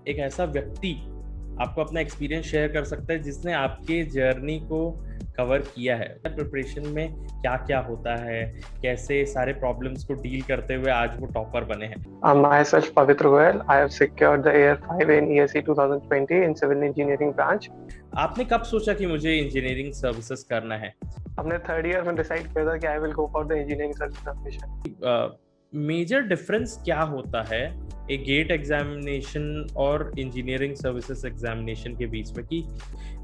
एक ऐसा व्यक्ति आपको अपना एक्सपीरियंस शेयर कर सकता है जिसने आपके जर्नी को कवर किया है। प्रिपरेशन में क्या क्या होता है, कैसे सारे प्रॉब्लम्स को डील करते हुए आज वो टॉपर बने हैं। Myself Pavitra Goyal. I have secured the AR5 in ESE 2020 in Civil Engineering branch. आपने कब सोचा कि मुझे इंजीनियरिंग सर्विसेज करना है? हमने थर्ड ईयर में डिसाइड किया था कि I will go for the engineering service admission. Major difference क्या होता है एक गेट एग्जामिनेशन और इंजीनियरिंग सर्विसेज एग्जामिनेशन के बीच में? कि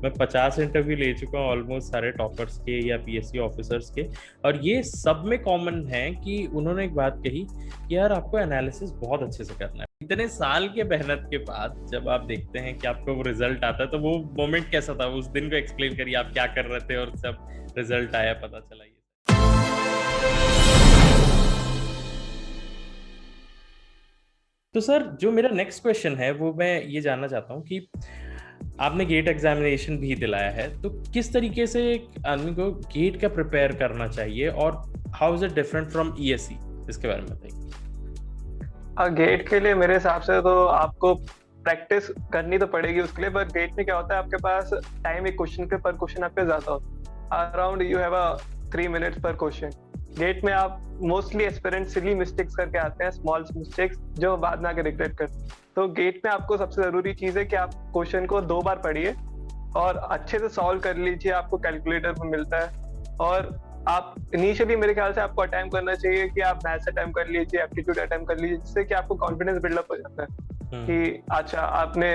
मैं 50 इंटरव्यू ले चुका हूँ ऑलमोस्ट सारे टॉपर्स के या पीएससी ऑफिसर्स के, और ये सब में कॉमन है कि उन्होंने एक बात कही कि यार आपको एनालिसिस बहुत अच्छे से करना है। इतने साल के मेहनत के बाद जब आप देखते हैं कि आपको वो रिजल्ट आता है तो वो मोमेंट कैसा था? उस दिन को एक्सप्लेन करिए, आप क्या कर रहे थे और जब रिजल्ट आया पता चला। तो सर, जो मेरा नेक्स्ट क्वेश्चन है वो मैं ये जानना चाहता हूँ कि आपने गेट एग्जामिनेशन भी दिलाया है, तो किस तरीके से एक आदमी को गेट का प्रिपेयर करना चाहिए और how is it different from ESC, इसके बारे में बताइए। गेट के लिए मेरे हिसाब से तो आपको प्रैक्टिस करनी तो पड़ेगी उसके लिए, पर गेट में क्या होता है, आपके पास टाइम एक क्वेश्चन के पर क्वेश्चन आपके ज्यादा होता है। अराउंड यू हैव 3 minutes पर क्वेश्चन। गेट में आप मोस्टली एस्पिरेंट सिली मिस्टेक्स करके आते हैं, स्मॉल मिस्टेक्स जो बाद में आके रिग्रेट करते हैं। तो गेट में आपको सबसे जरूरी चीज है कि आप क्वेश्चन को 2 बार पढ़िए और अच्छे से सॉल्व कर लीजिए। आपको कैलकुलेटर में मिलता है, और आप इनिशियली मेरे ख्याल से आपको अटेम्प्ट करना चाहिए कि आप मैथ्स अटेम्प्ट कर लीजिए, एप्टीट्यूड अटेम्प्ट कर लीजिए, जिससे कि आपको कॉन्फिडेंस बिल्डअप हो जाता है कि अच्छा आपने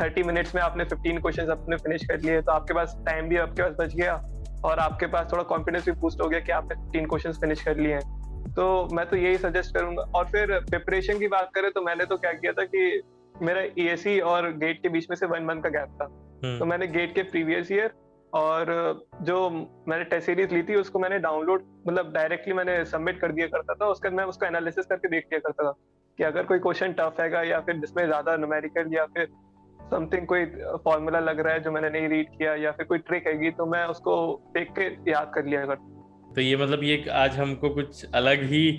30 मिनट्स में आपने 15 क्वेश्चंस अपने फिनिश कर लिए, तो आपके पास टाइम भी आपके पास बच गया और आपके पास थोड़ा कॉन्फिडेंस भी बूस्ट हो गया कि आपने 15 क्वेश्चंस फिनिश कर लिए हैं। तो मैं तो यही सजेस्ट करूंगा। और फिर प्रिपरेशन की बात करें तो मैंने तो क्या किया था कि मेरा ईएससी और गेट के बीच में से 1 month का गैप था। तो मैंने गेट के प्रीवियस ईयर और जो मैंने टेस्ट सीरीज ली थी उसको मैंने डाउनलोड, मतलब डायरेक्टली मैंने सबमिट कर दिया करता था। उसके बाद मैं उसको एनालिसिस करके देख लिया करता था कि अगर कोई क्वेश्चन टफ हैगा या फिर जिसमें ज्यादा न्यूमेरिकल या फिर समथिंग कोई फॉर्मूला लग रहा है जो मैंने नहीं रीड किया या फिर कोई ट्रिक हैगी, तो मैं उसको देख के याद कर लिया करता। तो ये मतलब ये आज हमको कुछ अलग ही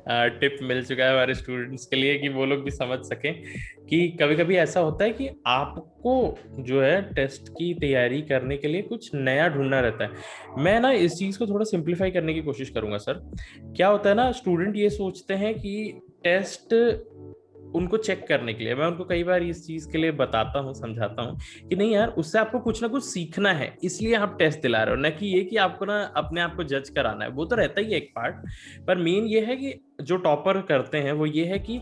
टिप मिल चुका है हमारे स्टूडेंट्स के लिए कि वो लोग भी समझ सकें कि कभी कभी ऐसा होता है कि आपको जो है टेस्ट की तैयारी करने के लिए कुछ नया ढूंढना रहता है। मैं ना इस चीज को थोड़ा सिंप्लीफाई करने की कोशिश करूंगा सर। क्या होता है ना, स्टूडेंट ये सोचते हैं कि टेस्ट उनको चेक करने के लिए, मैं उनको कई बार इस चीज के लिए बताता हूँ, समझाता हूँ कि नहीं यार, उससे आपको कुछ ना कुछ सीखना है, इसलिए आप टेस्ट दिला रहे हो, न कि ये कि आपको ना अपने आप को जज कराना है। वो तो रहता ही है एक पार्ट, पर मेन ये है कि जो टॉपर करते हैं वो ये है कि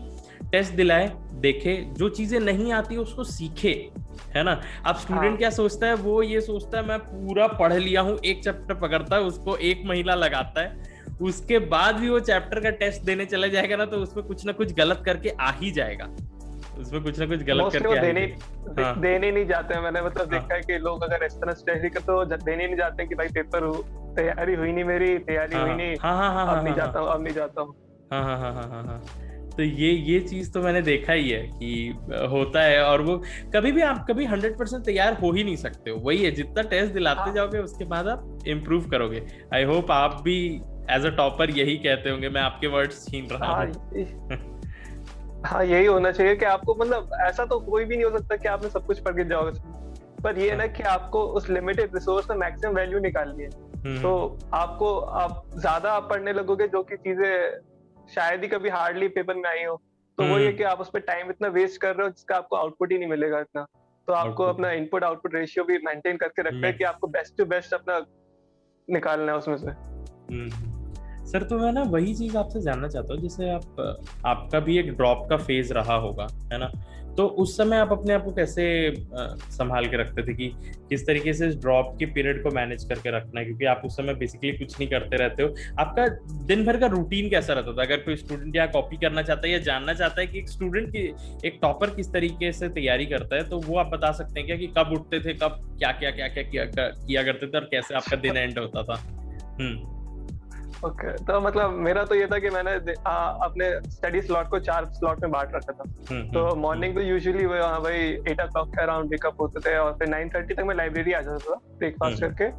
टेस्ट दिलाए, देखे, जो चीजें नहीं आती उसको सीखे, है ना। अब स्टूडेंट क्या सोचता है, वो ये सोचता है मैं पूरा पढ़ लिया हूँ, एक चैप्टर पकड़ता है, उसको 1 महीना लगाता है, उसके बाद भी वो चैप्टर का टेस्ट देने चला जाएगा ना तो उसमें कुछ ना कुछ गलत करके आ ही जाएगा, उसमें कुछ ना कुछ गलत करके देने नहीं जाते हैं। मैंने मतलब देखा है कि लोग अगर इस तरह स्टडी करते तो देने नहीं जाते कि भाई पेपर तैयारी हुई नहीं, मेरी तैयारी हुई नहीं, अब नहीं जाता हूँ, अब नहीं जाता हूँ। हाँ। तो ये चीज तो मैंने देखा ही है कि होता है, और वो कभी भी आप कभी 100% तैयार हो ही नहीं सकते हो। वही है, जितना टेस्ट दिलाते जाओगे उसके बाद आप इम्प्रूव करोगे। आई होप आप भी एज अ टॉपर यही कहते होंगे, मैं आपके वर्ड्स छीन रहा हूँ। हाँ, यही होना चाहिए कि आपको, मतलब ऐसा तो कोई भी नहीं हो सकता कि आपने सब कुछ पढ़ के जाओगे, पर ये ना कि आपको उस लिमिटेड रिसोर्स में मैक्सिमम वैल्यू निकालनी है। तो आपको आप ज्यादा पढ़ने लगोगे जो कि चीजें शायद ही कभी हार्डली पेपर में आई हो, तो वो ये कि आप उस पर टाइम इतना वेस्ट कर रहे हो जिसका आपको आउटपुट ही नहीं मिलेगा इतना। तो आपको अपना इनपुट आउटपुट रेशियो भी मेंटेन करके रखना है कि आपको बेस्ट टू बेस्ट अपना निकालना है उसमें से। सर, तो मैं ना वही चीज आपसे जानना चाहता हूँ, जैसे आपका भी एक ड्रॉप का फेज रहा होगा, है ना, तो उस समय आप अपने आप को कैसे संभाल के रखते थे कि किस तरीके से इस ड्रॉप के पीरियड को मैनेज करके रखना है, क्योंकि आप उस समय बेसिकली कुछ नहीं करते रहते हो। आपका दिन भर का रूटीन कैसा रहता था? अगर कोई स्टूडेंट यहाँ कॉपी करना चाहता है या जानना चाहता है कि एक स्टूडेंट की, एक टॉपर किस तरीके से तैयारी करता है, तो वो आप बता सकते हैं क्या कि कब उठते थे, कब क्या किया करते थे और कैसे आपका दिन एंड होता था? ओके, तो मतलब मेरा तो ये था कि मैंने अपने स्टडी स्लॉट को 4 स्लॉट में बांट रखा था। तो मॉर्निंग तो यूजुअली वही 8 o'clock के अराउंड वेकअप होते थे और फिर 9:30 तक मैं लाइब्रेरी आ जाता था ब्रेकफास्ट करके।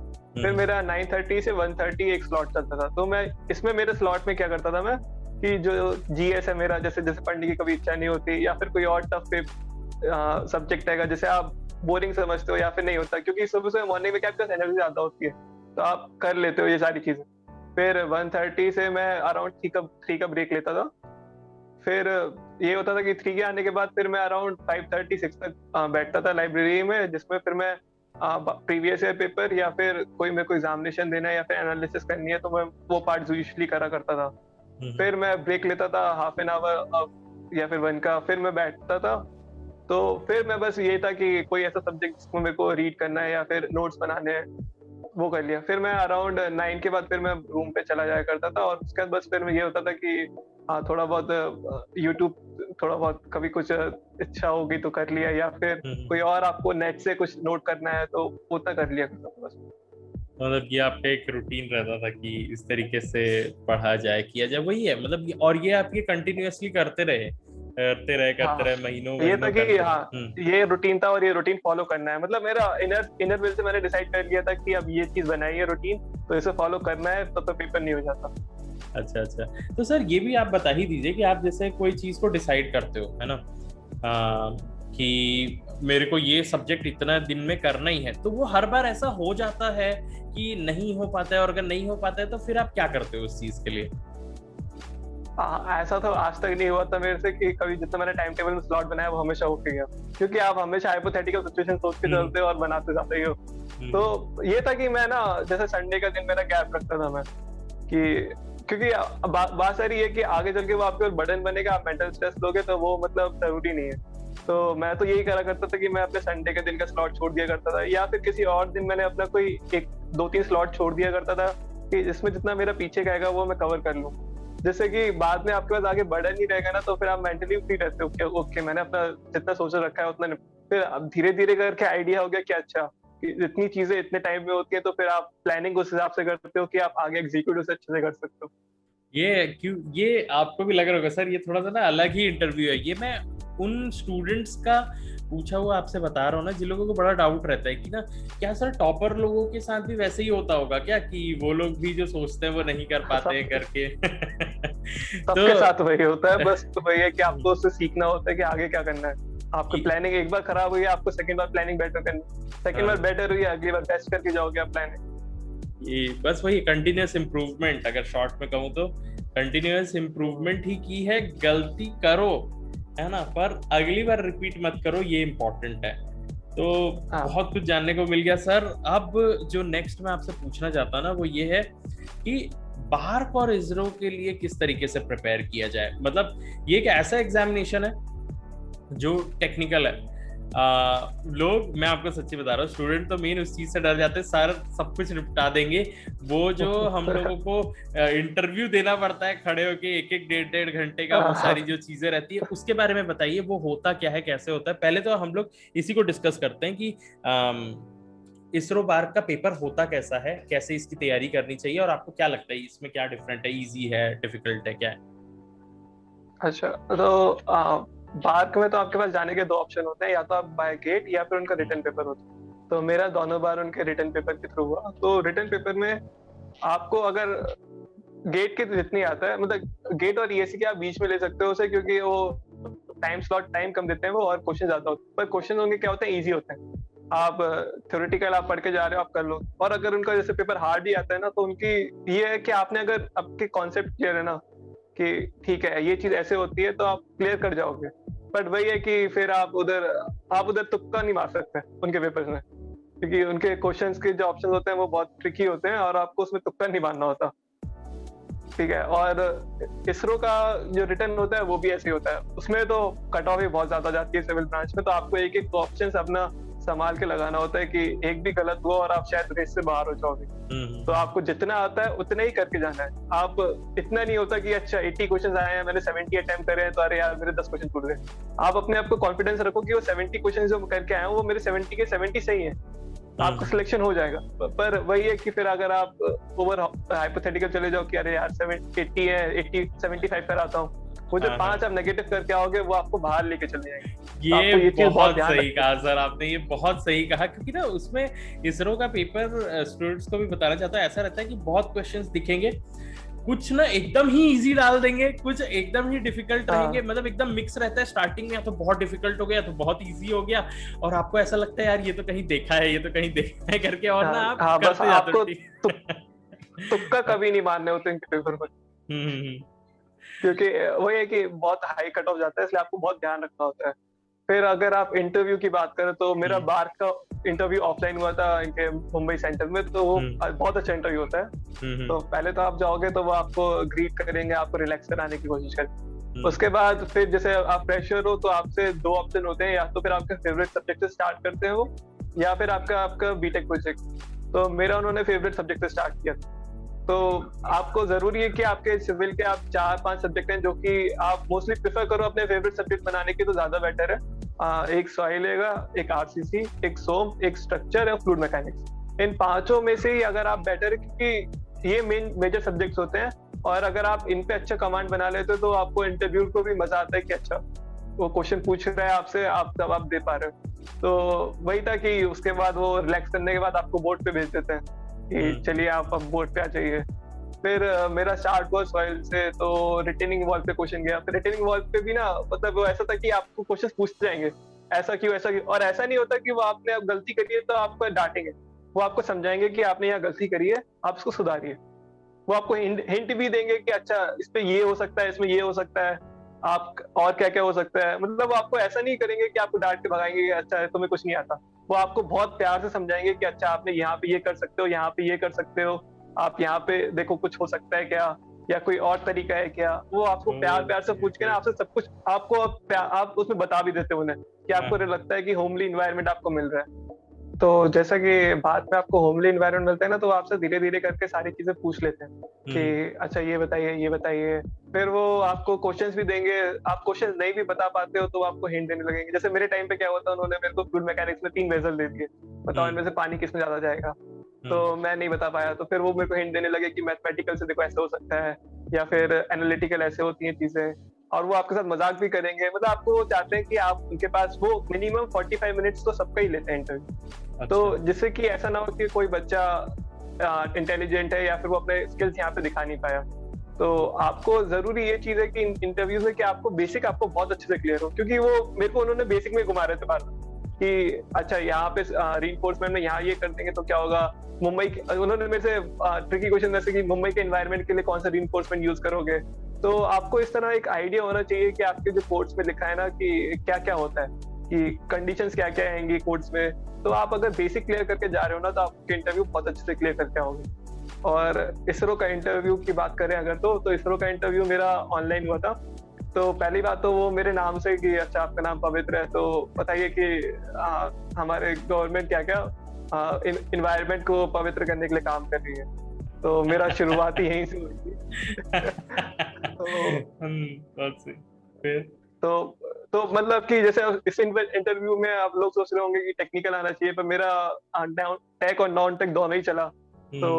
फिर मेरा 9:30 से 1:30 एक स्लॉट चलता था। तो मैं इसमें मेरे स्लॉट में क्या करता था मैं कि जो जीएस है मेरा, जैसे पढ़ने की कभी इच्छा नहीं होती या फिर कोई और टफ सब्जेक्ट रहेगा जैसे आप बोरिंग समझते हो या फिर नहीं होता, क्योंकि सुबह सुबह मॉर्निंग में क्या आपके पास एनर्जी ज्यादा होती है तो आप कर लेते हो ये सारी चीजें। फिर 1:30 से मैं अराउंड 3 का ब्रेक लेता था। फिर ये होता था कि 3 के आने के बाद फिर मैं अराउंड 5:30 6 तक बैठता था लाइब्रेरी में, जिसमें फिर मैं प्रीवियस ईयर पेपर या फिर कोई मेरे को एग्जामिनेशन देना है या फिर एनालिसिस करनी है तो मैं वो पार्ट यूजुअली करा करता था। फिर मैं ब्रेक लेता था हाफ एन आवर या फिर 1 का, फिर मैं बैठता था। तो फिर मैं बस ये था कि कोई ऐसा सब्जेक्ट जिसको मेरे को रीड करना है या फिर नोट्स बनाने हैं वो कर लिया। फिर मैं अराउंड 9 के बाद फिर मैं रूम पे चला जाया करता था, और उसके बाद बस फिर मैं ये होता था कि थोड़ा बहुत यूट्यूब थोड़ा बहुत कभी कुछ इच्छा होगी तो कर लिया, या फिर कोई और आपको नेट से कुछ नोट करना है तो उतना कर लिया करता था बस। मतलब ये आपका एक रूटीन रहता था कि इस तरीके से पढ़ा जाए, किया जाए, वही है मतलब। और ये आपके कंटिन्यूअसली करते रहे महीनों ये था कि हाँ ये रूटीन था और ये रूटीन फॉलो करना है। मतलब मेरा इनर विल से मैंने डिसाइड कर लिया था कि अब ये चीज बनाई है रूटीन, तो इसे फॉलो करना है, तो पेपर नहीं हो जाता। अच्छा, तो सर ये भी आप बता ही दीजिए कि आप जैसे कोई चीज को डिसाइड करते हो, है ना, कि मेरे को ये सब्जेक्ट इतना दिन में करना ही है, तो वो हर बार ऐसा हो जाता है कि नहीं हो पाता है, और अगर नहीं हो पाता है तो फिर आप क्या करते हो उस चीज के लिए? ऐसा तो आज तक नहीं हुआ था मेरे से कि कभी जितना मैंने टाइम टेबल में स्लॉट बनाया वो हमेशा होके गया, क्योंकि आप हमेशा हाइपोथेटिकल सिचुएशन सोच के चलते हो और बनाते जाते ही हो। तो ये था कि मैं ना जैसे संडे का दिन मेरा गैप रखता था मैं, कि क्योंकि बात सारी है कि आगे चल के वो आपके बर्डन बनेगा, आप मेंटल स्ट्रेस लोगे तो वो मतलब जरूरी नहीं है। तो मैं तो यही करा करता था कि मैं अपने संडे के दिन का स्लॉट छोड़ दिया करता था, या फिर किसी और दिन मैंने अपना कोई 1-2-3 स्लॉट छोड़ दिया करता था कि जिसमें जितना मेरा पीछे का आएगा वो मैं कवर कर लूँ, जैसे कि बाद में आपके पास आगे बर्डन नहीं रहेगा ना, तो फिर आप मेंटली फ्री रहते हो कि ओके मैंने अपना जितना सोचा रखा है उतना। फिर अब धीरे धीरे करके आइडिया हो गया कि अच्छा कि इतनी चीजें इतने टाइम में होती है, तो फिर आप प्लानिंग उस हिसाब से करते हो कि आप आगे एग्जीक्यूट उसे अच्छे से कर सकते हो। ये आपको भी लग रहा होगा सर, ये थोड़ा सा ना अलग ही इंटरव्यू है। ये मैं उन स्टूडेंट्स का पूछा हुआ आपसे बता रहा हूँ ना, जिन लोगों को बड़ा डाउट रहता है कि ना क्या सर टॉपर लोगों के साथ भी वैसे ही होता होगा क्या, कि वो लोग भी जो सोचते हैं वो नहीं कर पाते हैं करके? सबके साथ वही होता है, बस तो वही है कि आपको उससे सीखना होता है कि आगे क्या करना है। आपकी प्लानिंग एक बार खराब हुई है, आपको सेकंड बार प्लानिंग बेटर करनी, सेकंड बार बेटर हुई है, अगली बार बेस्ट करके जाओगे आप प्लानिंग। ये बस वही कंटिन्यूअस इम्प्रूवमेंट, अगर शॉर्ट में कहूँ तो कंटिन्यूअस इम्प्रूवमेंट ही की है। गलती करो, है ना, पर अगली बार रिपीट मत करो, ये इम्पोर्टेंट है। तो बहुत कुछ जानने को मिल गया सर। अब जो नेक्स्ट मैं आपसे पूछना चाहता हूँ ना वो ये है कि बार्क और इसरो के लिए किस तरीके से प्रिपेयर किया जाए। मतलब ये एक ऐसा एग्जामिनेशन है जो टेक्निकल है। लोग, मैं आपको सच्ची बता रहा हूँ, स्टूडेंट तो मेन उस चीज से डर जाते हैं, सर सब कुछ निपटा देंगे। वो जो हम लोगों को इंटरव्यू देना पड़ता है खड़े होके 1-1 1.5 घंटे का, वो सारी जो चीजें रहती है उसके बारे में बताइए, वो होता क्या है, कैसे होता है। पहले तो हम लोग इसी को डिस्कस करते हैं कि इसरो बार्क का पेपर होता कैसा है, कैसे इसकी तैयारी करनी चाहिए, और आपको क्या लगता है इसमें क्या डिफरेंट है, इजी है, डिफिकल्ट है, क्या है? अच्छा, तो बार्क में तो आपके पास जाने के 2 ऑप्शन होते हैं, या तो आप बाय गेट या फिर उनका रिटन पेपर होता है। तो मेरा दोनों बार उनके रिटन पेपर के थ्रू हुआ। तो रिटन पेपर में आपको अगर गेट के जितनी आता है, मतलब गेट और ईएससी के आप बीच में ले सकते हो उसे, क्योंकि वो टाइम कम देते हैं वो, और क्वेश्चन ज्यादा होते हैं। पर क्वेश्चन उनके क्या होते हैं, ईजी होते हैं। आप थ्योरेटिकल आप पढ़ के जा रहे हो, आप कर लो। और अगर उनका जैसे पेपर हार्ड ही आता है ना, तो उनकी ये है कि आपने अगर आपके कॉन्सेप्ट क्लियर है ना कि ठीक है ये चीज ऐसे होती है, तो आप क्लियर कर जाओगे। बट वही है कि फिर आप उधर तुक्का नहीं मार सकते उनके पेपर्स में, क्योंकि उनके क्वेश्चंस के जो ऑप्शन होते हैं वो बहुत ट्रिकी होते हैं और आपको उसमें तुक्का नहीं मारना होता। ठीक है। और इसरो का जो रिटर्न होता है वो भी ऐसे होता है, उसमें तो कट ऑफ ही बहुत ज्यादा जाती है सिविल ब्रांच में। तो आपको एक एक ऑप्शन अपना संभाल के लगाना होता है कि एक भी गलत हुआ और आप शायद रेस से बाहर हो जाओगे। तो आपको जितना आता है उतना ही करके जाना है। आप इतना नहीं होता कि अच्छा 80 क्वेश्चंस आए हैं, मैंने 70 अटेम्प्ट करे हैं, तो अरे यार मेरे 10 क्वेश्चन छूट गए। आप अपने आप को कॉन्फिडेंस रखो कि वो 70 क्वेश्चन जो करके आए हैं वो मेरे 70 के 70 सही है, आपका सिलेक्शन हो जाएगा। पर वही है कि फिर अगर आप ओवर हाइपोथेटिकल चले जाओ कि अरे यार 80 है, 75 कराता हूँ, वो जो 5 आप नेगेटिव करके आओगे वो आपको बाहर लेके चले जाएंगे। ये बहुत सही कहा सर आपने, ये बहुत सही कहा, क्योंकि ना उसमें इसरो का पेपर स्टूडेंट्स को भी बताना चाहता है, ऐसा रहता है कि बहुत क्वेश्चंस दिखेंगे कुछ ना एकदम ही इजी डाल देंगे, कुछ एकदम ही डिफिकल्ट रहेंगे, मतलब एकदम मिक्स रहता है। स्टार्टिंग में या तो बहुत डिफिकल्ट हो गया, तो बहुत इजी हो गया, और आपको ऐसा लगता है यार ये तो कहीं देखा है, ये तो कहीं देखा है करके, और ना आप बस करते जाते हो। आपको तुक्का कभी नहीं मारने होते इनके पेपर में, क्योंकि वही है कि बहुत हाई कट ऑफ जाता है, इसलिए आपको बहुत ध्यान रखना होता है। फिर अगर आप इंटरव्यू की बात करें तो मेरा बार का इंटरव्यू ऑफलाइन हुआ था इनके मुंबई सेंटर में, तो वो बहुत अच्छा इंटरव्यू होता है। तो पहले तो आप जाओगे तो वो आपको ग्रीट करेंगे, आपको रिलैक्स कराने की कोशिश करेंगे। उसके बाद फिर जैसे आप फ्रेशर हो तो आपसे 2 ऑप्शन होते हैं, या तो फिर आपके फेवरेट सब्जेक्ट से स्टार्ट करते हैं वो, या फिर आपका बीटेक प्रोजेक्ट। तो मेरा उन्होंने फेवरेट सब्जेक्ट से स्टार्ट किया। तो आपको जरूरी है कि आपके सिविल के आप 4-5 सब्जेक्ट हैं जो कि आप मोस्टली प्रेफर करो अपने फेवरेट सब्जेक्ट बनाने के, तो ज्यादा बेटर है। एक सॉइल रहेगा, एक आरसीसी, एक सोम, एक स्ट्रक्चर और फ्लूइड मैकेनिक्स। इन पांचों में से ही अगर आप बेटर है, क्योंकि ये मेजर सब्जेक्ट्स होते हैं, और अगर आप इन पे अच्छा कमांड बना लेते हो तो आपको इंटरव्यू को भी मजा आता है कि अच्छा वो क्वेश्चन पूछ रहा है आपसे, आप जवाब दे पा रहे हो। तो वही था कि उसके बाद वो रिलैक्स करने के बाद आपको बोर्ड पे भेज देते हैं कि चलिए आप अब बोर्ड पे आ जाइए। फिर मेरा स्टार्ट हुआ सॉइल से, तो रिटेनिंग वॉल पे क्वेश्चन गया। फिर रिटेनिंग वॉल पे भी ना, मतलब वो ऐसा था कि आपको क्वेश्चन पूछते जाएंगे, ऐसा क्यों ऐसा क्यों, और ऐसा नहीं होता कि वो आपने अब गलती करी है तो आपको डांटेंगे, वो आपको समझाएंगे कि आपने यहाँ गलती करी है, आप इसको सुधारिए। वो आपको हिंट भी देंगे कि अच्छा इस पे ये हो सकता है, इसमें ये हो सकता है, आप और क्या क्या हो सकता है। मतलब वो आपको ऐसा नहीं करेंगे कि आपको डांट के भगाएंगे कि अच्छा तुम्हें कुछ नहीं आता। वो आपको बहुत प्यार से समझाएंगे कि अच्छा आपने यहाँ पे ये कर सकते हो, यहाँ पे ये कर सकते हो, आप यहाँ पे देखो कुछ हो सकता है क्या, या कोई और तरीका है क्या। वो आपको प्यार प्यार से पूछ के ना आपसे सब कुछ आपको आप उसमें बता भी देते हो उन्हें कि आपको लगता है कि होमली इन्वायरमेंट आपको मिल रहा है। तो जैसा कि बाद में आपको होमली इन्वायरमेंट मिलता है ना, तो आपसे धीरे धीरे करके सारी चीजें पूछ लेते हैं कि अच्छा ये बताइए ये बताइए। फिर वो आपको क्वेश्चंस भी देंगे, आप क्वेश्चंस नहीं भी बता पाते हो तो आपको हिंट देने लगेंगे। जैसे मेरे टाइम पे क्या हुआ था, उन्होंने मेरे को फ्लूइड मैकेनिक्स में 3 वेसल दे दिए, बताओ इनमें से पानी किसमें ज्यादा जाएगा। तो मैं नहीं बता पाया, तो फिर वो मेरे को हिंट देने लगे कि मैथमेटिकल से देखो ऐसा हो सकता है, या फिर एनालिटिकल ऐसे होती हैं चीजें। और वो आपके साथ मजाक भी करेंगे, मतलब आपको वो चाहते हैं कि आप उनके पास, वो मिनिमम 45 मिनट्स तो सबका ही लेते हैं इंटरव्यू। तो जिससे कि ऐसा ना हो कि कोई बच्चा इंटेलिजेंट है या फिर वो अपने स्किल्स यहाँ पे दिखा नहीं पाया। तो आपको जरूरी ये चीज है कि इंटरव्यू में कि आपको बेसिक आपको बहुत अच्छे से क्लियर हो, क्योंकि वो मेरे को उन्होंने बेसिक में घुमा रहे थे बार कि अच्छा यहाँ पे रीइंफोर्समेंट में यहाँ ये कर देंगे तो क्या होगा। मुंबई उन्होंने मेरे से ट्रिकी क्वेश्चन जैसे कि मुंबई के एनवायरनमेंट के लिए कौन सा रीइंफोर्समेंट यूज करोगे। तो आपको इस तरह एक आइडिया होना चाहिए कि आपके जो कोड्स में लिखा है ना कि क्या क्या होता है, कि कंडीशंस क्या क्या आएंगी कोड्स में। तो आप अगर बेसिक क्लियर करके जा रहे हो ना, तो आपके इंटरव्यू बहुत अच्छे से क्लियर करके आओगे। और इसरो का इंटरव्यू की बात करें अगर, तो इसरो का इंटरव्यू मेरा ऑनलाइन हुआ था। तो पहली बात तो वो मेरे नाम से कि अच्छा आपका नाम पवित्र है, तो बताइए कि हमारे गवर्नमेंट क्या क्या इन्वायरमेंट को पवित्र करने के लिए काम कर रही है। तो मेरा शुरुआत ही यहीं से हुई थी। तो मतलब कि जैसे इस इंटरव्यू में आप लोग सोच रहे होंगे कि टेक्निकल आना चाहिए, पर मेरा टेक और नॉन टेक दोनों ही चला। तो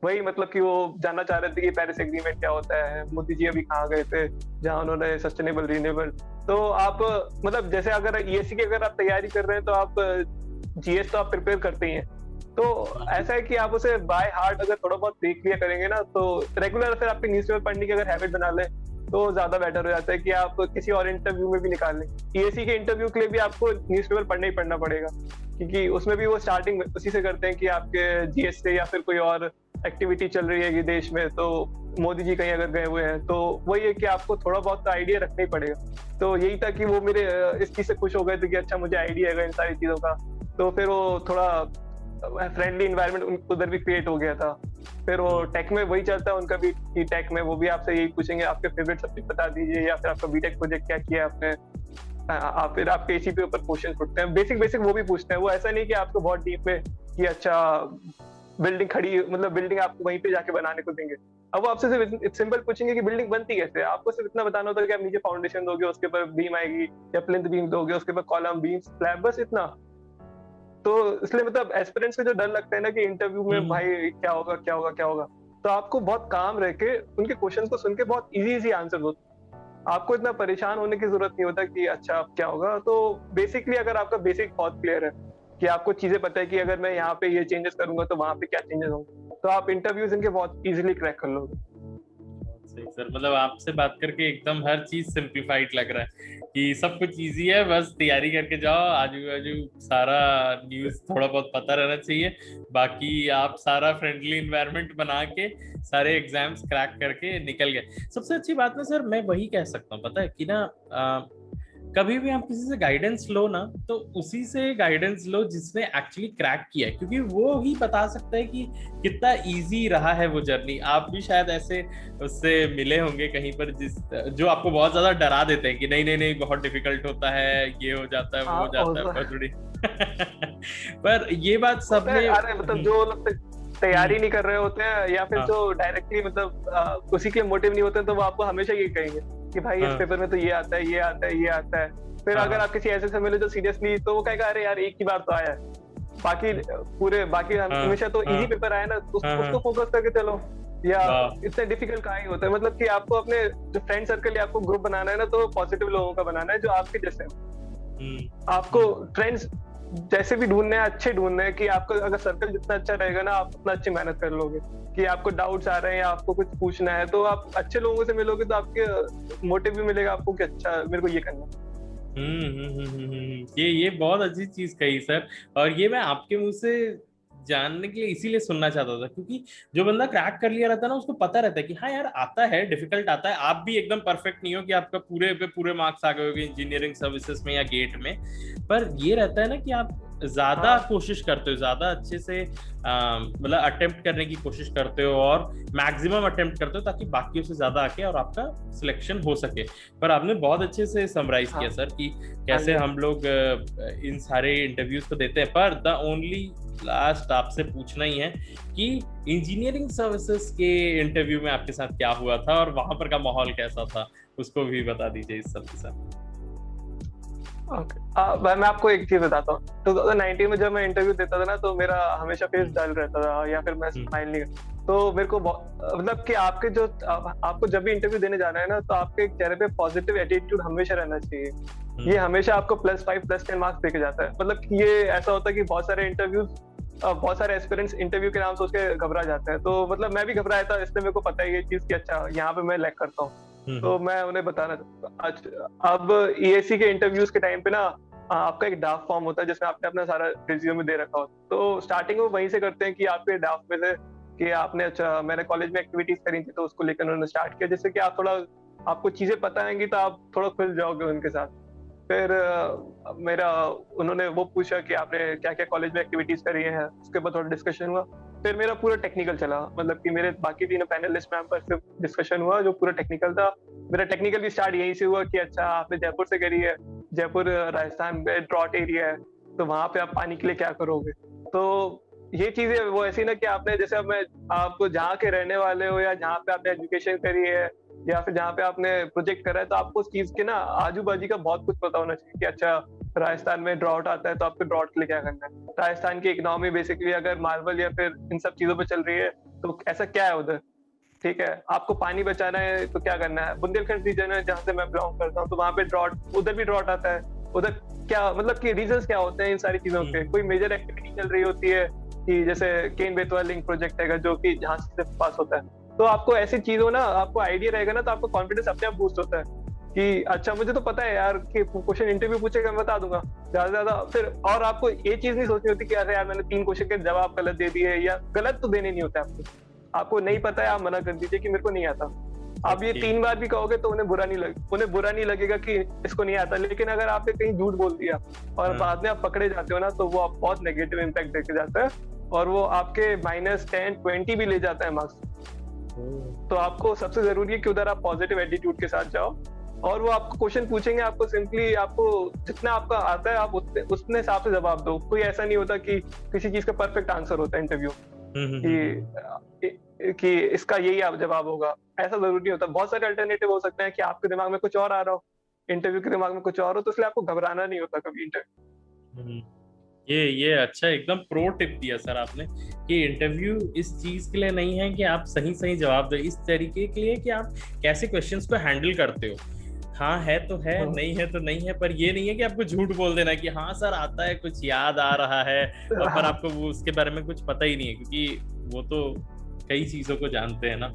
वही मतलब कि वो जानना चाह रहे थे कि पेरिस एग्रीमेंट क्या होता है। मोदी जी अभी कहाँ गए थे जहाँ उन्होंने सस्टेनेबल रिन्यूएबल। तो आप मतलब जैसे अगर ईएससी की अगर आप तैयारी कर रहे हैं तो आप जीएस तो आप प्रिपेयर करते ही हैं। तो ऐसा है कि आप उसे बाय हार्ट अगर थोड़ा बहुत देख लिया करेंगे ना, तो रेगुलर फिर आपके न्यूज़पेपर पढ़ने की अगर हैबिट बना ले तो ज्यादा बेटर हो जाता है कि आप किसी और इंटरव्यू में भी निकाल लें। ईएससी के इंटरव्यू के लिए भी आपको न्यूज़पेपर पढ़ना ही पढ़ना पड़ेगा, क्योंकि उसमें भी वो स्टार्टिंग उसी से करते हैं कि आपके जीएस से या फिर कोई और एक्टिविटी चल रही है देश में, तो मोदी जी कहीं अगर गए हुए हैं, तो वही है कि आपको थोड़ा बहुत आइडिया रखना ही पड़ेगा। तो यही था कि वो मेरे इस चीज से खुश हो गए थे कि अच्छा मुझे आइडिया है इन सारी चीजों का। तो फिर वो थोड़ा फ्रेंडली इन्वायरमेंट उधर भी क्रिएट हो गया था। फिर वो टेक में वही चलता है उनका भी कि टेक में वो भी आपसे यही पूछेंगे आपके फेवरेट सब्जेक्ट बता दीजिए, या फिर आपका बीटेक प्रोजेक्ट क्या किया आपने। फिर आपके इसी पे ऊपर क्वेश्चन पूछते हैं, बेसिक वो भी पूछते हैं। वो ऐसा नहीं कि आपको बहुत डीप में कि अच्छा बिल्डिंग खड़ी, मतलब बिल्डिंग आपको वहीं पे जाके बनाने को देंगे। अब वो आपसे सिर्फ सिंपल पूछेंगे कि बिल्डिंग बनती कैसे। आपको सिर्फ इतना बताना होता है कि आप नीचे फाउंडेशन दोगे, उसके ऊपर बीम आएगी, या प्लिंथ बीम दोगे, उसके ऊपर कॉलम बीम स्लैब, बस इतना। तो इसलिए मतलब एस्पिरेंट्स को जो डर लगता है ना कि इंटरव्यू में भाई क्या होगा क्या होगा क्या होगा, तो आपको बहुत काम रह के उनके क्वेश्चन को सुन के बहुत इजी आंसर दो। आपको इतना परेशान होने की जरूरत नहीं होता कि अच्छा अब क्या होगा। तो बेसिकली अगर आपका बेसिक बहुत क्लियर है कि आपको चीजें पता है कि अगर मैं यहाँ पे ये चेंजेस करूंगा तो वहां पे क्या चेंजेस होंगे, तो आप इंटरव्यूज इनके बहुत इजीली क्रैक कर लोगे। सही सर, मतलब आपसे बात करके एकदम हर चीज सिंप्लीफाइड लग रहा है कि सब कुछ इजी है, बस तैयारी करके जाओ, आजू बाजू सारा न्यूज थोड़ा बहुत पता रहना चाहिए, बाकी आप सारा फ्रेंडली इन्वायरमेंट बना के सारे एग्जाम्स क्रैक करके निकल गए। सबसे अच्छी बात ना सर मैं वही कह सकता हूँ, पता है कि ना कभी भी आप किसी से गाइडेंस लो ना तो उसी से गाइडेंस लो जिसने एक्चुअली क्रैक किया है, क्योंकि वो ही बता सकता है कि कितना इजी रहा है वो जर्नी। आप भी शायद ऐसे उससे मिले होंगे कहीं पर जिस जो आपको बहुत ज्यादा डरा देते हैं कि नहीं नहीं नहीं बहुत डिफिकल्ट होता है, ये हो जाता है, वो हो जाता है, बहुत बड़ी पर ये बात सबने मतलब जो लोग तैयारी नहीं कर रहे होते हैं या फिर जो डायरेक्टली मतलब उसी के मोटिव नहीं होते, तो वो आपको हमेशा ये कहेंगे कि भाई इस पेपर में तो ये आता है, ये आता है, ये आता है। फिर अगर आप किसी ऐसे से मिले जो सीरियसली, तो वो कहेगा अरे यार एक ही बार तो आया है, बाकी हमेशा तो इजी पेपर आया ना, उसको फोकस करके चलो। या इतना डिफिकल्ट कहाँ ही होता है, मतलब कि आपको अपने जो फ्रेंड सर्कल या आपको ग्रुप बनाना है ना, तो पॉजिटिव लोगों का बनाना है जो आपके जैसे। आपको फ्रेंड्स जैसे भी ढूंढने हैं, अच्छे ढूंढने हैं कि आपका अगर सर्कल जितना अच्छा रहेगा ना, आप उतना अच्छी मेहनत कर लोगे। कि आपको डाउट्स आ रहे हैं या आपको कुछ पूछना है, तो आप अच्छे लोगों से मिलोगे तो आपके मोटिव भी मिलेगा आपको कि अच्छा मेरे को ये करना। ये बहुत अच्छी चीज कही सर, और ये मैं आपके मुंह से जानने के लिए इसीलिए सुनना चाहता था, क्योंकि जो बंदा क्रैक कर लिया रहता है ना उसको पता रहता है कि हाँ यार आता है, डिफिकल्ट आता है। आप भी एकदम परफेक्ट नहीं हो कि आपका पूरे पे पूरे मार्क्स आ गए होंगे इंजीनियरिंग सर्विसेज में या गेट में, पर ये रहता है ना कि आप ज्यादा कोशिश करते हो, ज्यादा अच्छे से मतलब अटेम्प्ट करने की कोशिश करते हो और मैक्सिमम अटेम्प्ट करते हो ताकि बाकियों से ज्यादा आके और आपका सिलेक्शन हो सके। पर आपने बहुत अच्छे से समराइज किया सर कि कैसे हम लोग इन सारे इंटरव्यूज को देते हैं। पर द ओनली लास्ट आपसे पूछना ही है कि इंजीनियरिंग सर्विसेज के इंटरव्यू में आपके साथ क्या हुआ था और वहां पर का माहौल कैसा था, उसको भी बता दीजिए इस सब के साथ। मैं आपको एक चीज बताता हूँ। 2019 में जब मैं इंटरव्यू देता था ना, तो मेरा हमेशा फेस डल रहता था या फिर मैं स्माइल नहीं करता। तो मेरे को मतलब कि आपको जब भी इंटरव्यू देने जाना है ना, तो आपके चेहरे पे पॉजिटिव एटीट्यूड हमेशा रहना चाहिए। ये हमेशा आपको +5 +10 मार्क्स देके जाता है। मतलब कि ये ऐसा होता है कि बहुत सारे एस्पिरेंट्स इंटरव्यू के नाम सोच के घबरा जाते हैं। तो मतलब मैं भी घबराया था, इसलिए मेरे को पता है ये चीज कि अच्छा यहाँ पे मैं लैग करता हूँ। तो मैं उन्हें बताना चाहता। अब EAC के इंटरव्यूज के टाइम पे ना आपका एक ड्राफ्ट फॉर्म होता है जिसमें आपने अपना सारा रिज्यूमे दे रखा होता है। तो स्टार्टिंग में वहीं से करते हैं कि आपके ड्राफ्ट में से कि आपने अच्छा मैंने कॉलेज में एक्टिविटीज करी थी तो उसको लेकर उन्होंने स्टार्ट किया, जिससे कि आप थोड़ा आपको चीजें पता आएंगी तो आप थोड़ा खुल जाओगे उनके साथ। फिर उन्होंने वो पूछा कि आपने क्या क्या कॉलेज में एक्टिविटीज करी हैं, उसके बाद थोड़ा डिस्कशन हुआ। फिर मेरा पूरा टेक्निकल चला, मतलब कि मेरे बाकी 3 पैनलिस्ट में सिर्फ डिस्कशन हुआ जो पूरा टेक्निकल था। मेरा टेक्निकल भी स्टार्ट यहीं से हुआ कि अच्छा आपने जयपुर से करी है, जयपुर राजस्थान में ड्रॉट एरिया है, तो वहां पे आप पानी के लिए क्या करोगे। तो ये चीजें वो ऐसी ना कि आपने जैसे आप जहाँ के रहने वाले हो या जहाँ पे आपने एजुकेशन करी है या फिर जहाँ पे आपने प्रोजेक्ट करा है, तो आपको उस चीज के ना आजू बाजू का बहुत कुछ पता होना चाहिए कि अच्छा राजस्थान में ड्रॉट आता है तो आपको ड्रॉट के लिए क्या करना है, राजस्थान की इकोनॉमी बेसिकली अगर मार्बल या फिर इन सब चीजों पे चल रही है तो ऐसा क्या है उधर, ठीक है। आपको पानी बचाना है तो क्या करना है। बुंदेलखंड रीजन है जहाँ से मैं बिलोंग करता हूँ, तो वहाँ पे उधर भी ड्रॉट आता है, उधर क्या मतलब कि रीजंस क्या होते हैं इन सारी चीजों के। कोई मेजर एक्टिविटी चल रही होती है कि जैसे केन बेतवा लिंक प्रोजेक्ट है जो कि झांसी से पास होता है, तो आपको ऐसी चीजों ना आपको आइडिया रहेगा ना, तो आपको कॉन्फिडेंस अपने आप बूस्ट होता है कि अच्छा मुझे तो पता है यार कि क्वेश्चन इंटरव्यू पूछेगा मैं बता दूंगा ज्यादा ज्यादा। फिर और आपको ये चीज नहीं सोचनी होती कि अरे यार मैंने 3 क्वेश्चन के जवाब गलत दे दिए, या गलत तो देने नहीं होते आपको नहीं पता है आप मना कर दीजिए कि मेरे को नहीं आता। आप ये 3 बार भी कहोगे तो उन्हें बुरा नहीं लगेगा कि इसको नहीं आता। लेकिन अगर आपने कहीं झूठ बोल दिया और बाद में आप पकड़े जाते हो ना, तो वो आप बहुत नेगेटिव इम्पैक्ट देके जाता है और वो आपके -10 20 भी ले जाता है मार्क्स। तो आपको सबसे जरूरी है कि उधर आप पॉजिटिव एटीट्यूड के साथ जाओ और वो आपको क्वेश्चन पूछेंगे, आपको सिंपली आपको जितना आपका आता है आप उतने हिसाब से जवाब दो। कोई ऐसा नहीं होता कि किसी चीज का परफेक्ट आंसर होता है इंटरव्यू कि इसका यही आप जवाब होगा, ऐसा जरूरी नहीं होता। बहुत सारे अल्टरनेटिव हो सकते हैं कि आपके दिमाग में कुछ और आ रहा हो, इंटरव्यू के दिमाग में कुछ और हो, तो इसलिए आपको घबराना नहीं होता कभी इंटरव्यू। ये अच्छा एकदम प्रो टिप दिया सर आपने कि इंटरव्यू इस चीज के लिए नहीं है कि आप सही जवाब दो, इस तरीके के लिए कि आप कैसे क्वेश्चंस को हैंडल करते हो। हाँ है तो है, नहीं है तो नहीं है, पर ये नहीं है कि आपको झूठ बोल देना कि हाँ सर आता है, कुछ याद आ रहा है, और पर आपको वो उसके बारे में कुछ पता ही नहीं है, क्योंकि वो तो कई चीजों को जानते हैं ना।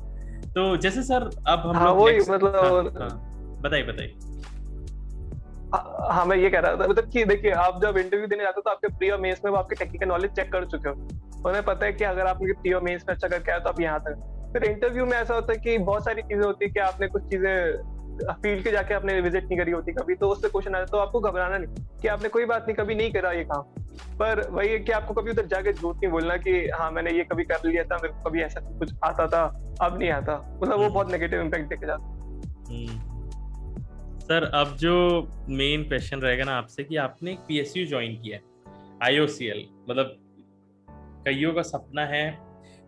तो जैसे सर अब हम हाँ लोग वही नेक्स्ट, मतलब बताइए बताइए। हाँ मैं ये कह रहा था मतलब कि देखिए आप जब इंटरव्यू देने जाते हो तो आपके प्री और मेंस में वो आपके टेक्निकल नॉलेज चेक कर चुके हो, उन्हें पता है कि अगर आपने प्री और मेंस में अच्छा करके आया तो आप यहाँ तक। फिर इंटरव्यू में ऐसा होता है कि बहुत सारी चीजें होती है कि आपने कुछ चीजें फील्ड के जाके आपने विजिट नहीं करी होती कभी, तो उससे क्वेश्चन आया तो आपको घबराना नहीं कि आपने कोई बात नहीं कभी नहीं करा ये काम। पर वही है कि आपको कभी उधर जाके झूठ नहीं बोलना कि हाँ मैंने ये कभी कर लिया था, मेरे को कभी ऐसा कुछ आता था अब नहीं आता, मतलब वो बहुत नेगेटिव इम्पैक्ट देके जाता है। सर अब जो मेन क्वेश्चन रहेगा ना आपसे कि आपने एक पीएसयू ज्वाइन किया है, आईओसीएल, मतलब कईयों का सपना है।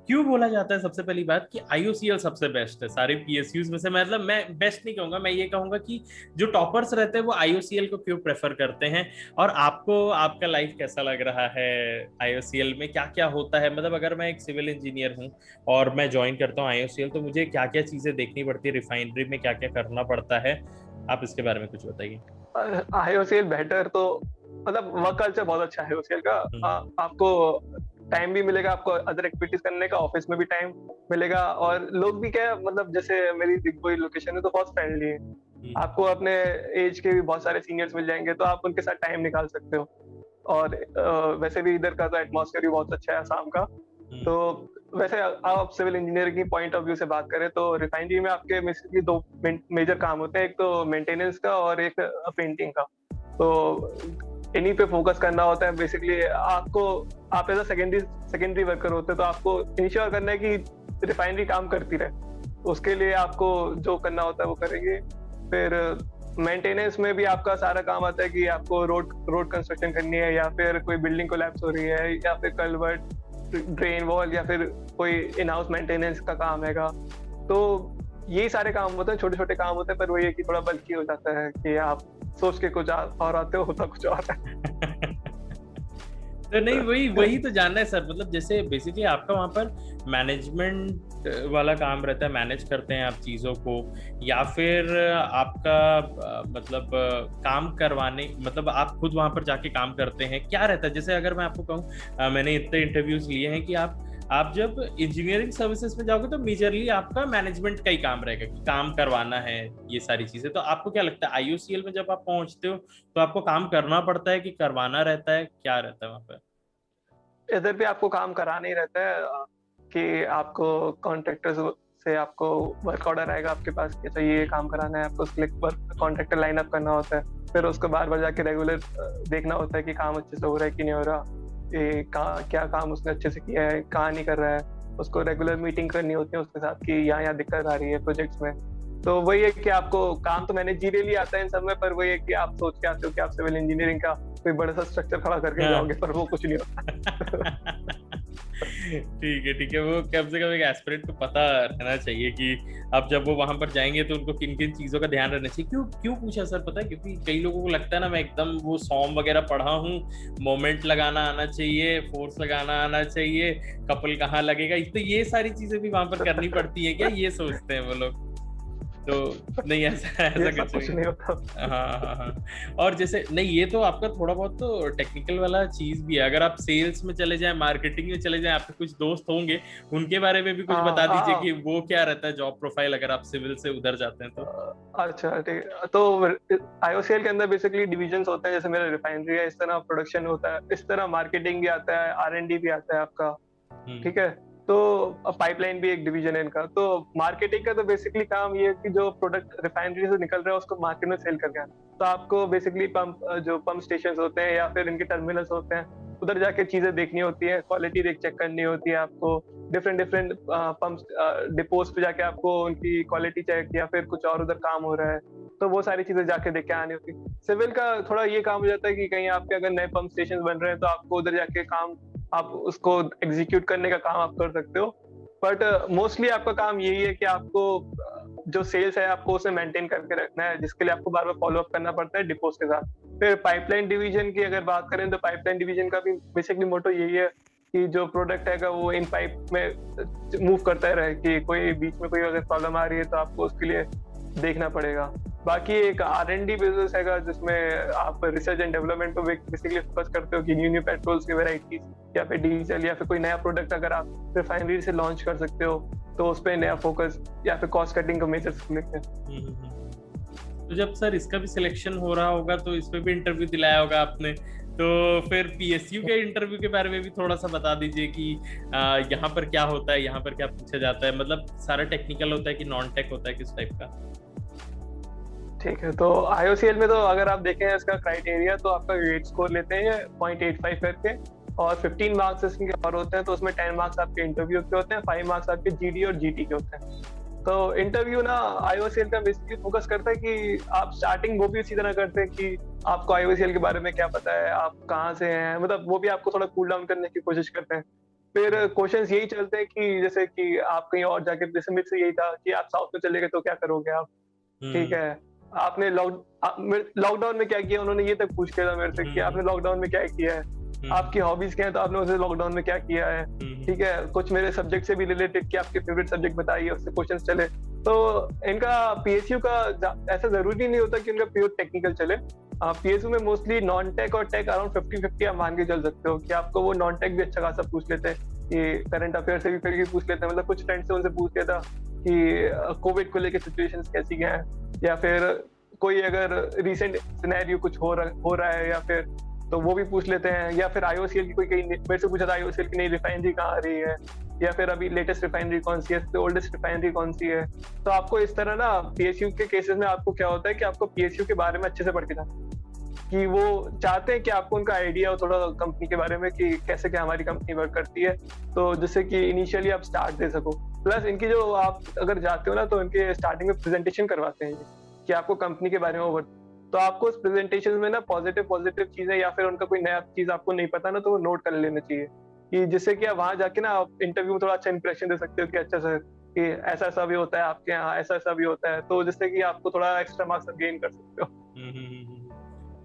क्यों बोला जाता है सबसे पहली बात कि आईओसीएल सबसे बेस्ट है सारे पीएसयूज में से? मतलब मैं बेस्ट नहीं कहूंगा, मैं ये कहूंगा कि जो टॉपर्स रहते हैं वो आईओसीएल को क्यों प्रेफर करते हैं। और आपको आपका लाइफ कैसा लग रहा है आईओसीएल में, क्या क्या होता है? मतलब अगर मैं एक सिविल इंजीनियर हूँ और मैं ज्वाइन करता हूँ आईओसीएल, तो मुझे क्या क्या चीजें देखनी पड़ती है, रिफाइनरी में क्या क्या करना पड़ता है, आप इसके बारे में कुछ बताइए। आईओसीएल बेटर तो मतलब वर्क कल्चर बहुत अच्छा है आईओसीएल का। आपको टाइम भी मिलेगा, आपको अदर एक्टिविटीज करने का, ऑफिस में भी टाइम मिलेगा, और लोग भी क्या मतलब जैसे मेरी दिग्बोई लोकेशन है तो बहुत फ्रेंडली है। आपको अपने एज के भी बहुत सारे सीनियर्स मिल जाएंगे तो आप उनके साथ टाइम निकाल सकते हो। और वैसे भी इधर का तो एटमॉस्फेयर भी बहुत अच्छा है आसाम का। तो वैसे आप सिविल इंजीनियरिंग की पॉइंट ऑफ व्यू से बात करें तो रिफाइनरी में आपके बेसिकली दो मेजर काम होते हैं, एक तो मेंटेनेंस का और एक पेंटिंग का। तो इन्हीं पे फोकस करना होता है बेसिकली आपको। आप एज अ सेकेंडरी वर्कर होते हैं तो आपको इंश्योर करना है कि रिफाइनरी काम करती रहे, उसके लिए आपको जो करना होता है वो करेंगे। फिर मेंटेनेंस में भी आपका सारा काम आता है कि आपको रोड कंस्ट्रक्शन करनी है, या फिर कोई बिल्डिंग कोलैप्स हो रही है, या फिर कल्वर्ट, ड्रेन वॉल, या फिर कोई इन हाउस मेंटेनेंस का काम हैगा। तो यही सारे काम होते हैं, छोटे छोटे काम होते हैं, पर वही है कि थोड़ा बल्कि हो जाता है कि आप सोच के कुछ और आते हो, होता कुछ और है। तो नहीं, वही वही तो जानना है सर। मतलब जैसे बेसिकली आपका वहाँ पर मैनेजमेंट वाला काम रहता है, मैनेज करते हैं आप चीज़ों को, या फिर आपका मतलब काम करवाने, मतलब आप खुद वहाँ पर जाके काम करते हैं, क्या रहता है? जैसे अगर मैं आपको कहूँ, मैंने इतने इंटरव्यूज लिए हैं कि आप जब इंजीनियरिंग सर्विसेज में जाओगे तो मेजरली आपका मैनेजमेंट का ही काम रहेगा कि काम करवाना है ये सारी चीजें। तो आपको क्या लगता है आईओसीएल में जब आप पहुंचते हो तो आपको काम करना पड़ता है कि करवाना रहता है, क्या रहता है वहां पर? इधर भी आपको काम कराना ही रहता है कि आपको कॉन्ट्रैक्टर्स से आपको वर्क ऑर्डर आएगा आपके पास कि अच्छा ये काम कराना है आपको, उसके लिए वर्क कॉन्ट्रैक्टर लाइन अप करना होता है। फिर उसको बार बार जाके रेगुलर देखना होता है कि काम अच्छे से हो रहा है कि नहीं हो रहा, क्या काम उसने अच्छे से किया है, कहाँ नहीं कर रहा है। उसको रेगुलर मीटिंग करनी होती है उसके साथ कि यहाँ दिक्कत आ रही है प्रोजेक्ट्स में। तो वही है कि आपको काम तो मैनेजरियली आता है इन सब में, पर वही है कि आप सोच के आते हो कि आप सिविल इंजीनियरिंग का कोई बड़ा सा स्ट्रक्चर खड़ा करके जाओगे, पर वो कुछ नहीं होता। ठीक है, वो कम से कम एक एस्पिरेंट को पता रहना चाहिए कि अब जब वो वहां पर जाएंगे तो उनको किन किन चीजों का ध्यान रखना चाहिए। क्यों क्यों पूछा सर? पता है क्योंकि कई लोगों को लगता है ना मैं एकदम वो सॉन्ग वगैरह पढ़ा हूँ, मोमेंट लगाना आना चाहिए, फोर्स लगाना आना चाहिए, कपल कहाँ लगेगा, तो ये सारी चीजें भी वहां पर करनी पड़ती है क्या, ये सोचते हैं वो लोग? तो नहीं, ऐसा ऐसा कुछ नहीं होता। हाँ। और जैसे नहीं, ये तो आपका थोड़ा बहुत तो टेक्निकल वाला चीज भी है। अगर आप सेल्स में चले जाएं, मार्केटिंग में चले जाएं, आपके कुछ दोस्त होंगे, उनके बारे में भी कुछ बता दीजिए कि वो क्या रहता है जॉब प्रोफाइल अगर आप सिविल से उधर जाते हैं तो। अच्छा ठीक है, तो आईओसीएल के अंदर बेसिकली डिविजन्स होते हैं, जैसे मेरा रिफाइनरी है, इस तरह प्रोडक्शन होता है, इस तरह मार्केटिंग भी आता है, आर&डी भी आता है आपका। ठीक है, तो पाइपलाइन भी एक डिवीजन है इनका। तो मार्केटिंग का तो बेसिकली काम ये है कि जो प्रोडक्ट रिफाइनरी से निकल रहा है उसको मार्केट में सेल करके आना। तो आपको बेसिकली पंप स्टेशन होते हैं या फिर इनके टर्मिनल्स होते हैं, उधर जाके चीजें देखनी होती है, क्वालिटी चेक करनी होती है आपको। डिफरेंट पंप डिपोज पे जाके आपको उनकी क्वालिटी चेक या फिर कुछ और उधर काम हो रहा है, तो वो सारी चीजें जाके देख के आनी होती है। सिविल का थोड़ा ये काम हो जाता है कि कहीं आपके अगर नए पंप स्टेशन बन रहे हैं तो आपको उधर जाके काम, आप उसको एग्जीक्यूट करने का काम आप कर सकते हो। बट मोस्टली आपका काम यही है कि आपको जो सेल्स है आपको उसे मेंटेन करके रखना है, जिसके लिए आपको बार बार फॉलो अप करना पड़ता है डिपोज के साथ। फिर पाइपलाइन डिवीजन की अगर बात करें तो पाइपलाइन डिवीजन का भी बेसिकली मोटो यही है कि जो प्रोडक्ट है वो इन पाइप में मूव करता रहे, कि कोई बीच में कोई अगर प्रॉब्लम आ रही है तो आपको उसके लिए देखना पड़ेगा। बाकी एक आर&डी बिजनेस हैगा जिसमें आप रिसर्च एंड डेवलपमेंट पे बेसिकली फोकस करते हो कि न्यू पेट्रोल्स की वेराइटीज या फिर डीजल या फिर कोई नया प्रोडक्ट अगर आप रिफाइनरी से लॉन्च कर सकते हो तो उस पर नया फोकस या फिर कॉस्ट कटिंग का मेजर्स लेते हैं। तो जब सर इसका भी सिलेक्शन हो रहा होगा तो इस पे भी इंटरव्यू दिलाया होगा आपने, तो फिर पीएसयू के इंटरव्यू के बारे में भी थोड़ा सा बता दीजिए कि यहाँ पर क्या होता है, यहाँ पर क्या पूछा जाता है, मतलब सारा टेक्निकल होता है कि नॉन टेक होता है, किस टाइप का? ठीक है, तो IOCL में तो अगर आप देखें इसका क्राइटेरिया तो आपका ग्रेड स्कोर लेते हैं 0.85 करके, और 15 मार्क्स इसके और होते हैं, तो उसमें 10 मार्क्स आपके इंटरव्यू के होते हैं, 5 मार्क्स आपके GD और GT के होते हैं। तो इंटरव्यू ना IOCL का बेसिकली फोकस करता है कि आप स्टार्टिंग वो भी उसी तरह करते हैं कि आपको IOCL के बारे में क्या पता है, आप कहाँ से हैं, मतलब वो भी आपको थोड़ा कूल डाउन करने की कोशिश करते हैं। फिर क्वेश्चंस यही चलते हैं कि जैसे कि आप कहीं और जाके, जैसे मेरे से यही था कि आप साउथ में चले गए तो क्या करोगे आप, ठीक है, आपने लॉकडाउन में क्या किया, उन्होंने ये तक पूछ लिया था मेरे से कि आपने लॉकडाउन में क्या किया है, आपकी हॉबीज क्या है, तो आपने उसे लॉकडाउन में क्या किया है, ठीक है, कुछ मेरे सब्जेक्ट से भी रिलेटेड कि आपके फेवरेट सब्जेक्ट बताइए, उससे क्वेश्चंस चले। तो इनका PSU का ऐसा जरूरी नहीं होता कि उनका प्योर टेक्निकल चले। PSU में मोस्टली नॉन टेक और टेक अराउंड 50-50 आप मान के चल सकते हो कि आपको वो नॉन टेक भी अच्छा खासा पूछ लेते हैं, कि करंट अफेयर से भी फिर पूछ लेते हैं, मतलब कुछ फ्रेंड से उनसे पूछ लिया था कि कोविड को लेकर सिचुएशंस कैसी हैं, या फिर कोई अगर रिसेंट सिनेरियो कुछ हो रहा है, या फिर तो वो भी पूछ लेते हैं, या फिर IOCL की कोई कहीं मेरे से पूछा था IOCL की नई रिफाइनरी कहाँ आ रही है, या फिर अभी लेटेस्ट रिफाइनरी कौन सी है, ओल्डेस्ट रिफाइनरी कौन सी है। तो आपको इस तरह ना PSU के केसेस में आपको क्या होता है कि आपको PSU के बारे में अच्छे से पढ़ के जाना, कि वो चाहते हैं कि आपको उनका आइडिया हो थोड़ा कंपनी के बारे में कि कैसे क्या हमारी कंपनी वर्क करती है, तो जिससे कि इनिशियली आप स्टार्ट दे सको। प्लस इनकी जो आप अगर जाते हो ना तो इनके स्टार्टिंग में प्रेजेंटेशन करवाते हैं कि आपको कंपनी के बारे में, तो आपको उस प्रेजेंटेशन में ना पॉजिटिव चीजें या फिर उनका कोई नया चीज आपको नहीं पता ना, तो वो नोट कर लेना चाहिए, कि जिससे कि आप वहां जाके ना आप इंटरव्यू में थोड़ा अच्छा इंप्रेशन दे सकते हो कि अच्छा सर कि ऐसा ऐसा भी होता है आपके यहाँ, ऐसा ऐसा भी होता है, तो जिससे कि आपको थोड़ा एक्स्ट्रा मार्क्स गेन कर सकते हो।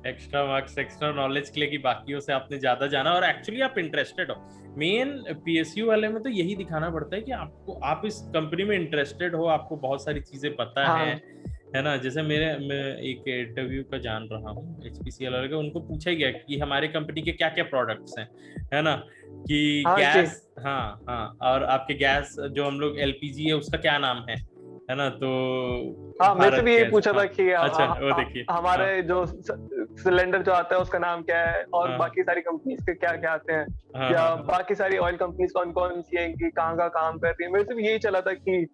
एक्स्ट्रा मार्क्स, एक्स्ट्रा नॉलेज के लिए कि बाकियों से आपने ज्यादा जाना और एक्चुअली आप इंटरेस्टेड हो। मेन PSU वाले में तो यही दिखाना पड़ता है कि आपको, आप इस कंपनी में इंटरेस्टेड हो, आपको बहुत सारी चीजें पता है ना। जैसे मैं एक इंटरव्यू का जान रहा हूँ HPCL वाले का, उनको पूछा ही गया कि हमारे कंपनी के क्या क्या प्रोडक्ट्स हैं, है ना, कि गैस, हाँ, और आपके गैस जो हम लोग LPG है उसका क्या नाम है ना, तो मेरे से भी ये पूछा था कि अच्छा वो देखिए हमारे जो सिलेंडर जो आता है उसका नाम क्या है, और बाकी सारी कंपनीज के क्या क्या आते हैं, या बाकी सारी ऑयल कंपनीज कौन कौन सी हैं, कि कहाँ का काम कर रही है। मेरे से भी यही चला था कि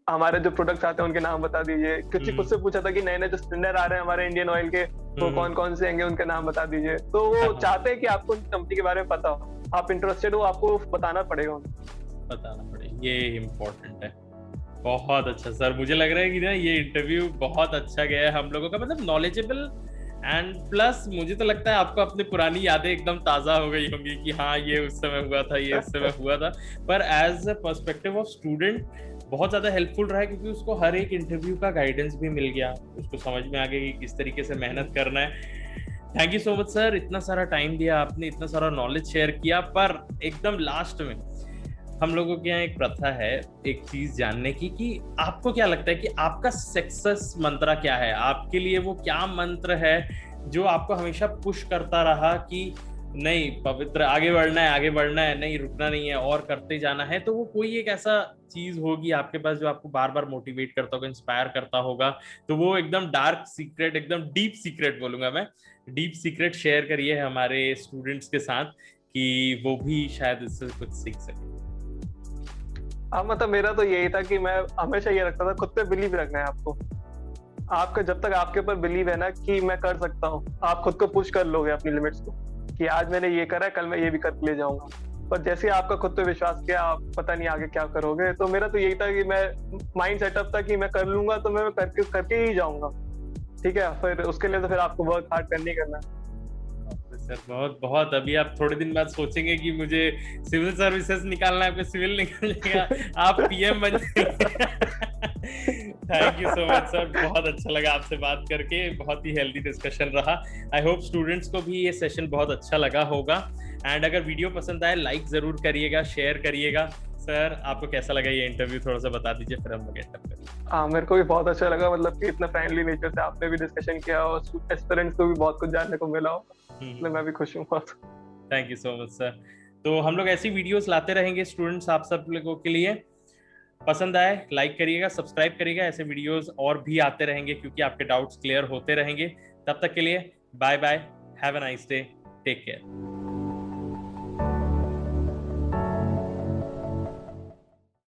हमारे जो प्रोडक्ट्स आते हैं उनके नाम बता दीजिए। किसी खुद से पूछा था कि नए नए जो सिलेंडर आ रहे हैं हमारे इंडियन ऑयल के, तो कौन कौन से होंगे उनके नाम बता दीजिए। तो वो चाहते हैं कि आपको कंपनी के बारे में पता हो, आप इंटरेस्टेड हो, आपको बताना पड़ेगा, ये इम्पोर्टेंट है। बहुत अच्छा सर, मुझे लग रहा है कि ना ये इंटरव्यू बहुत अच्छा गया है हम लोगों का, मतलब नॉलेजेबल, एंड प्लस मुझे तो लगता है आपको अपनी पुरानी यादें एकदम ताजा हो गई होंगी कि हाँ ये उस समय हुआ था, ये उस समय हुआ था। पर as a perspective of student बहुत ज्यादा हेल्पफुल रहा है, क्योंकि उसको हर एक इंटरव्यू का गाइडेंस भी मिल गया, उसको समझ में आ गया कि किस तरीके से मेहनत करना है। Thank you so much sir, इतना सारा टाइम दिया आपने, इतना सारा नॉलेज शेयर किया। पर एकदम लास्ट में हम लोगों के यहाँ एक प्रथा है एक चीज जानने की, कि आपको क्या लगता है कि आपका सक्सेस मंत्र क्या है? आपके लिए वो क्या मंत्र है जो आपको हमेशा पुश करता रहा कि नहीं पवित्र, आगे बढ़ना है, नहीं रुकना नहीं है और करते जाना है? तो वो कोई एक ऐसा चीज होगी आपके पास जो आपको बार बार मोटिवेट करता होगा, इंस्पायर करता होगा, तो वो एकदम डार्क सीक्रेट, एकदम डीप सीक्रेट बोलूंगा मैं, डीप सीक्रेट शेयर करिए हमारे स्टूडेंट्स के साथ, कि वो भी शायद इससे कुछ सीख सके। मतलब मेरा तो यही था कि मैं हमेशा ये रखता था, खुद पे बिलीव रखना है आपको। आपका जब तक आपके ऊपर बिलीव है ना कि मैं कर सकता हूँ, आप खुद को पुश कर लोगे अपनी लिमिट्स को, कि आज मैंने ये करा है, कल मैं ये भी करके ले जाऊंगा। पर जैसे आपका खुद पे विश्वास किया, आप पता नहीं आगे क्या करोगे। तो मेरा तो यही था कि मैं माइंड सेटअप था कि मैं कर लूंगा, तो मैं करके ही जाऊंगा, ठीक है। फिर उसके लिए तो फिर आपको वर्क हार्ड करनी करना है सर। बहुत बहुत अभी आप थोड़े दिन बाद सोचेंगे कि मुझे सिविल सर्विसेज निकालना है, सिविल निकल जाएगा, आप PM बन जाएंगे। Thank you so much sir, बहुत अच्छा लगा आपसे बात करके, बहुत ही हेल्दी डिस्कशन रहा। आई होप स्टूडेंट्स को भी ये सेशन बहुत अच्छा लगा होगा। एंड अगर वीडियो पसंद आए लाइक जरूर करिएगा, शेयर करिएगा। सर आपको कैसा लगा ये इंटरव्यू, थोड़ा सा बता दीजिए, फिर हम लोग एंड करते हैं। हाँ, मेरे को भी बहुत अच्छा लगा, मतलब कि इतना फ्रेंडली नेचर से आपने भी डिस्कशन किया और एस्पिरेंट्स को भी बहुत कुछ जानने को मिला हो, इसलिए मैं भी खुश हूँ बहुत। Thank you so much sir. तो हम लोग ऐसी वीडियोस लाते रहेंगे स्टूडेंट्स आप सब लोगों के लिए। पसंद आए लाइक करिएगा, सब्सक्राइब करिएगा, ऐसे वीडियोस और भी आते रहेंगे क्योंकि आपके डाउट्स क्लियर होते रहेंगे। तब तक के लिए bye bye, have a nice day, take care.